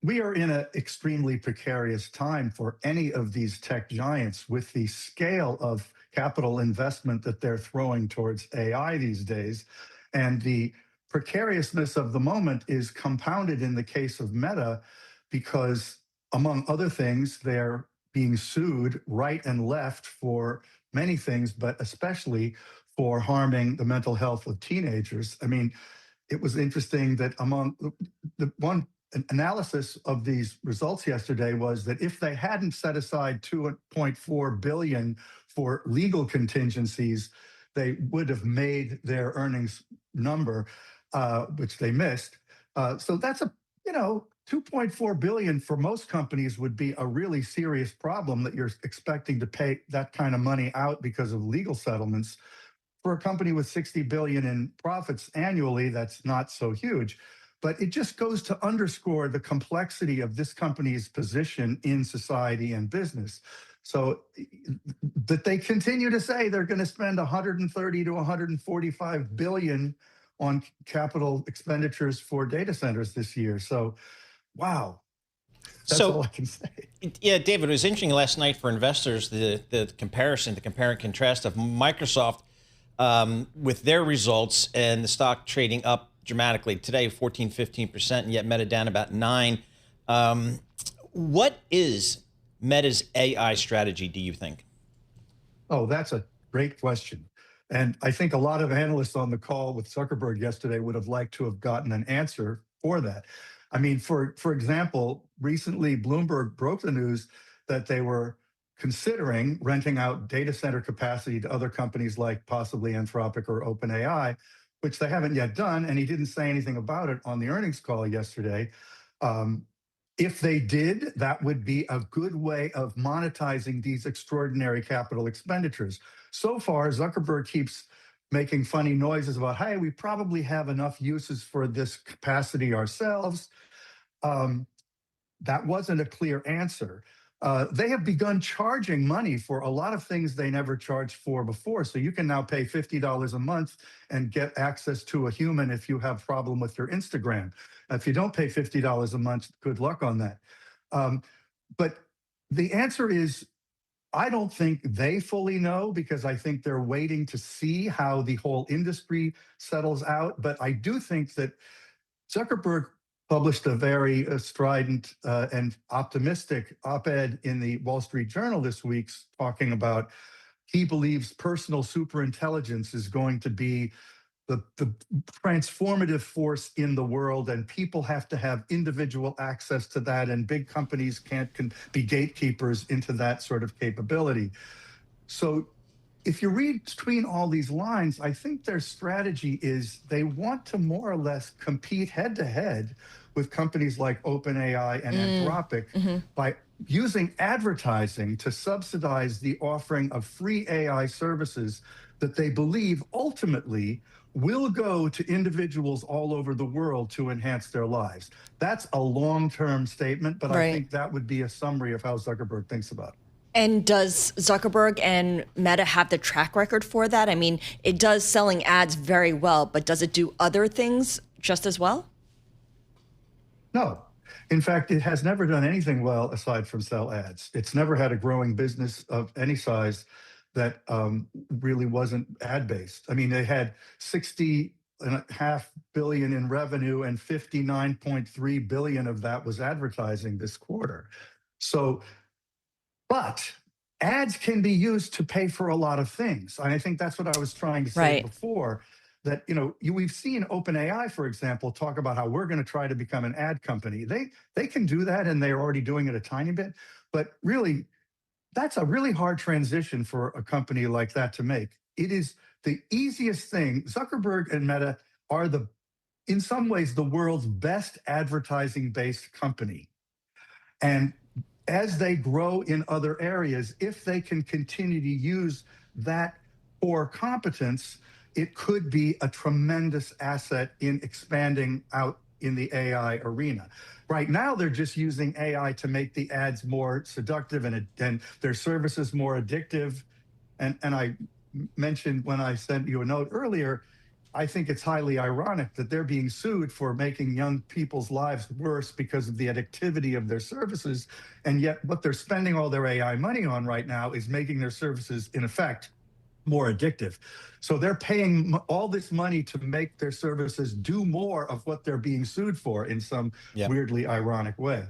we are in an extremely precarious time for any of these tech giants with the scale of capital investment that they're throwing towards AI these days. And the precariousness of the moment is compounded in the case of Meta because, among other things, they're being sued right and left for many things, but especially for harming the mental health of teenagers. I mean, it was interesting that among the one analysis of these results yesterday was that if they hadn't set aside 2.4 billion for legal contingencies, they would have made their earnings number, which they missed. So that's a 2.4 billion for most companies would be a really serious problem that you're expecting to pay that kind of money out because of legal settlements. For a company with 60 billion in profits annually, that's not so huge. But it just goes to underscore the complexity of this company's position in society and business. So that they continue to say they're going to spend 130 to 145 billion on capital expenditures for data centers this year. So, wow, that's all I can say. Yeah, David, it was interesting last night for investors, the comparison, the compare and contrast of Microsoft with their results and the stock trading up dramatically today, 14, 15%, and yet Meta down about 9%. What is Meta's AI strategy, do you think? Oh, that's a great question. And I think a lot of analysts on the call with Zuckerberg yesterday would have liked to have gotten an answer for that. I mean, for example, recently Bloomberg broke the news that they were considering renting out data center capacity to other companies like possibly Anthropic or OpenAI, which they haven't yet done. And he didn't say anything about it on the earnings call yesterday. If they did, that would be a good way of monetizing these extraordinary capital expenditures. So far, Zuckerberg keeps making funny noises about, hey, we probably have enough uses for this capacity ourselves. That wasn't a clear answer. They have begun charging money for a lot of things they never charged for before. So you can now pay $50 a month and get access to a human if you have a problem with your Instagram. If you don't pay $50 a month, good luck on that. But the answer is, I don't think they fully know because I think they're waiting to see how the whole industry settles out. But I do think that Zuckerberg published a very strident and optimistic op-ed in the Wall Street Journal this week talking about he believes personal superintelligence is going to be the transformative force in the world, and people have to have individual access to that, and big companies can be gatekeepers into that sort of capability. So if you read between all these lines, I think their strategy is they want to more or less compete head-to-head with companies like OpenAI and Anthropic by using advertising to subsidize the offering of free AI services that they believe ultimately will go to individuals all over the world to enhance their lives. That's a long-term statement, but I think that would be a summary of how Zuckerberg thinks about it. And does Zuckerberg and Meta have the track record for that? I mean, it does selling ads very well, but does it do other things just as well? No. In fact, it has never done anything well aside from sell ads. It's never had a growing business of any size that really wasn't ad-based. I mean, they had $60.5 billion in revenue and 59.3 billion of that was advertising this quarter. So, but ads can be used to pay for a lot of things. And I think that's what I was trying to say before, that, we've seen OpenAI, for example, talk about how we're going to try to become an ad company. They can do that, and they're already doing it a tiny bit. But really, that's a really hard transition for a company like that to make. It is the easiest thing. Zuckerberg and Meta are in some ways, the world's best advertising-based company. And as they grow in other areas, if they can continue to use that core competence, it could be a tremendous asset in expanding out in the AI arena. Right now, they're just using AI to make the ads more seductive and their services more addictive. And I mentioned when I sent you a note earlier, I think it's highly ironic that they're being sued for making young people's lives worse because of the addictivity of their services. And yet what they're spending all their AI money on right now is making their services, in effect, more addictive. So they're paying all this money to make their services do more of what they're being sued for in some Yeah. weirdly ironic way.